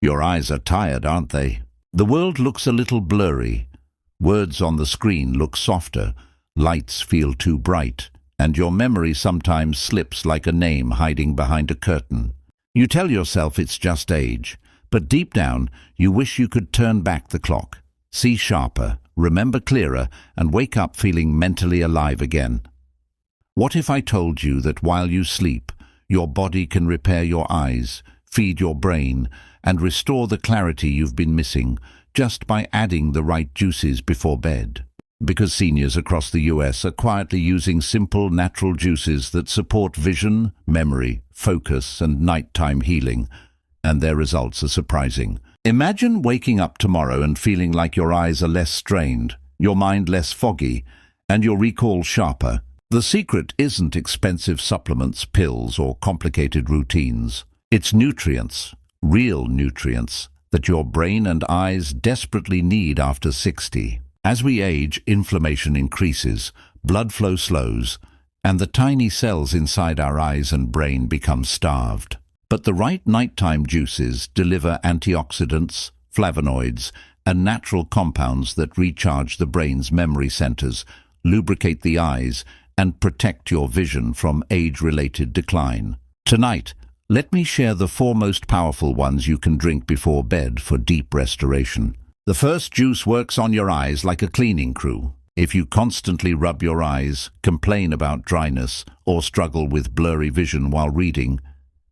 Your eyes are tired, aren't they? The world looks a little blurry. Words on the screen look softer, lights feel too bright, and your memory sometimes slips like a name hiding behind a curtain. You tell yourself it's just age, but deep down you wish you could turn back the clock, see sharper, remember clearer, and wake up feeling mentally alive again. What if I told you that while you sleep, your body can repair your eyes, feed your brain, and restore the clarity you've been missing just by adding the right juices before bed? Because seniors across the US are quietly using simple natural juices that support vision, memory, focus, and nighttime healing, and their results are surprising. Imagine waking up tomorrow and feeling like your eyes are less strained, your mind less foggy, and your recall sharper. The secret isn't expensive supplements, pills, or complicated routines. It's nutrients, real nutrients, that your brain and eyes desperately need after 60. As we age, inflammation increases, blood flow slows, and the tiny cells inside our eyes and brain become starved. But the right nighttime juices deliver antioxidants, flavonoids, and natural compounds that recharge the brain's memory centers, lubricate the eyes, and protect your vision from age-related decline. Tonight, let me share the 4 most powerful ones you can drink before bed for deep restoration. The first juice works on your eyes like a cleaning crew. If you constantly rub your eyes, complain about dryness, or struggle with blurry vision while reading,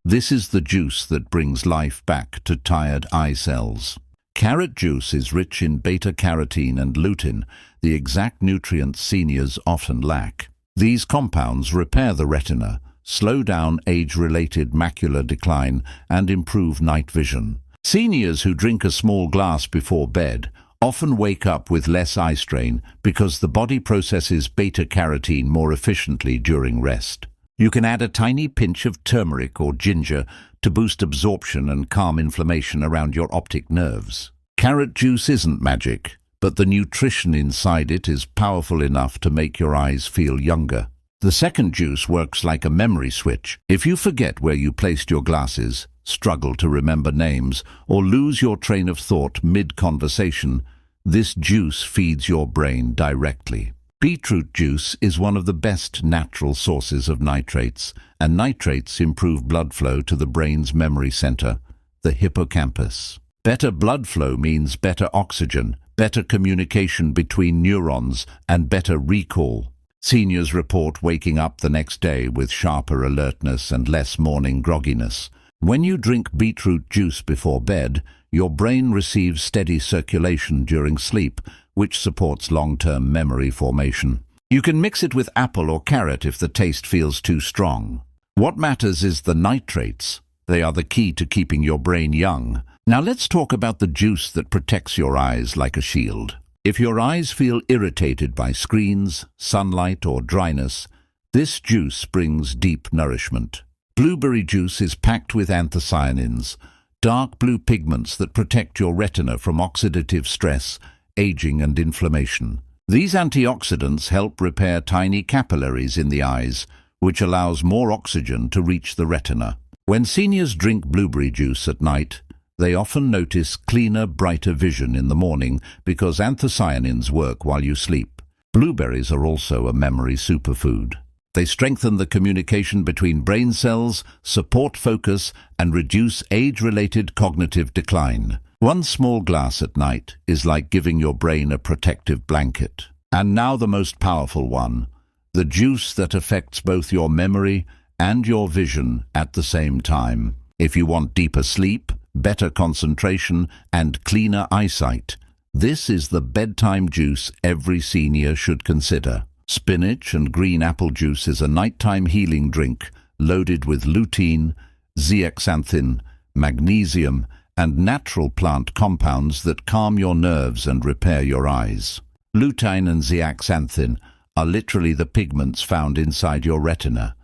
this is the juice that brings life back to tired eye cells. Carrot juice is rich in beta-carotene and lutein, the exact nutrients seniors often lack. These compounds repair the retina, slow down age-related macular decline, and improve night vision. Seniors who drink a small glass before bed often wake up with less eye strain because the body processes beta-carotene more efficiently during rest. You can add a tiny pinch of turmeric or ginger to boost absorption and calm inflammation around your optic nerves. Carrot juice isn't magic, but the nutrition inside it is powerful enough to make your eyes feel younger. The second juice works like a memory switch. If you forget where you placed your glasses, struggle to remember names, or lose your train of thought mid-conversation, this juice feeds your brain directly. Beetroot juice is one of the best natural sources of nitrates, and nitrates improve blood flow to the brain's memory center, the hippocampus. Better blood flow means better oxygen, better communication between neurons, and better recall. Seniors report waking up the next day with sharper alertness and less morning grogginess. When you drink beetroot juice before bed, your brain receives steady circulation during sleep, which supports long-term memory formation. You can mix it with apple or carrot if the taste feels too strong. What matters is the nitrates. They are the key to keeping your brain young. Now let's talk about the juice that protects your eyes like a shield. If your eyes feel irritated by screens, sunlight, or dryness, this juice brings deep nourishment. Blueberry juice is packed with anthocyanins, dark blue pigments that protect your retina from oxidative stress, aging, and inflammation. These antioxidants help repair tiny capillaries in the eyes, which allows more oxygen to reach the retina. When seniors drink blueberry juice at night, they often notice cleaner, brighter vision in the morning because anthocyanins work while you sleep. Blueberries are also a memory superfood. They strengthen the communication between brain cells, support focus, and reduce age-related cognitive decline. One small glass at night is like giving your brain a protective blanket. And now the most powerful one, the juice that affects both your memory and your vision at the same time. If you want deeper sleep, better concentration, and cleaner eyesight, this is the bedtime juice every senior should consider. Spinach and green apple juice is a nighttime healing drink loaded with lutein, zeaxanthin, magnesium, and natural plant compounds that calm your nerves and repair your eyes. Lutein and zeaxanthin are literally the pigments found inside your retina.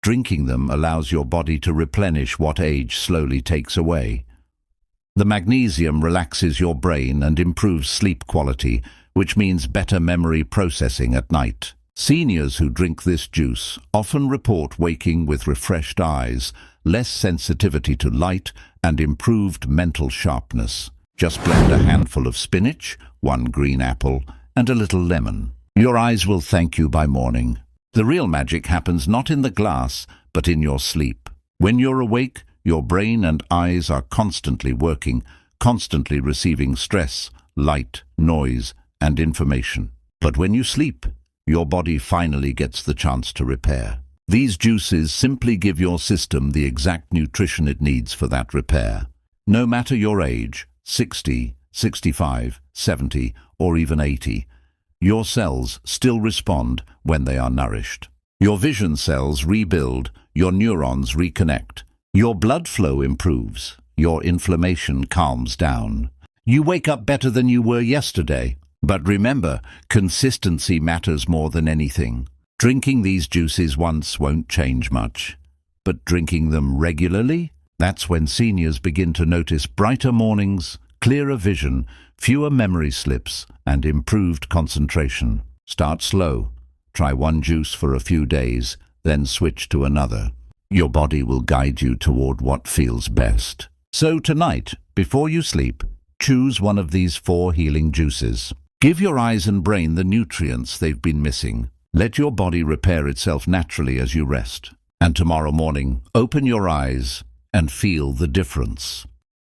Drinking them allows your body to replenish what age slowly takes away. The magnesium relaxes your brain and improves sleep quality, which means better memory processing at night. Seniors who drink this juice often report waking with refreshed eyes, less sensitivity to light, and improved mental sharpness. Just blend a handful of spinach, 1 green apple, and a little lemon. Your eyes will thank you by morning. The real magic happens not in the glass, but in your sleep. When you're awake, your brain and eyes are constantly working, constantly receiving stress, light, noise, and information. But when you sleep, your body finally gets the chance to repair. These juices simply give your system the exact nutrition it needs for that repair. No matter your age, 60, 65, 70, or even 80, your cells still respond when they are nourished. Your vision cells rebuild, your neurons reconnect, your blood flow improves, your inflammation calms down. You wake up better than you were yesterday. But remember, consistency matters more than anything. Drinking these juices once won't change much. But drinking them regularly? That's when seniors begin to notice brighter mornings, clearer vision, fewer memory slips, and improved concentration. Start slow. Try one juice for a few days, then switch to another. Your body will guide you toward what feels best. So tonight, before you sleep, choose one of these 4 healing juices. Give your eyes and brain the nutrients they've been missing. Let your body repair itself naturally as you rest. And tomorrow morning, open your eyes and feel the difference.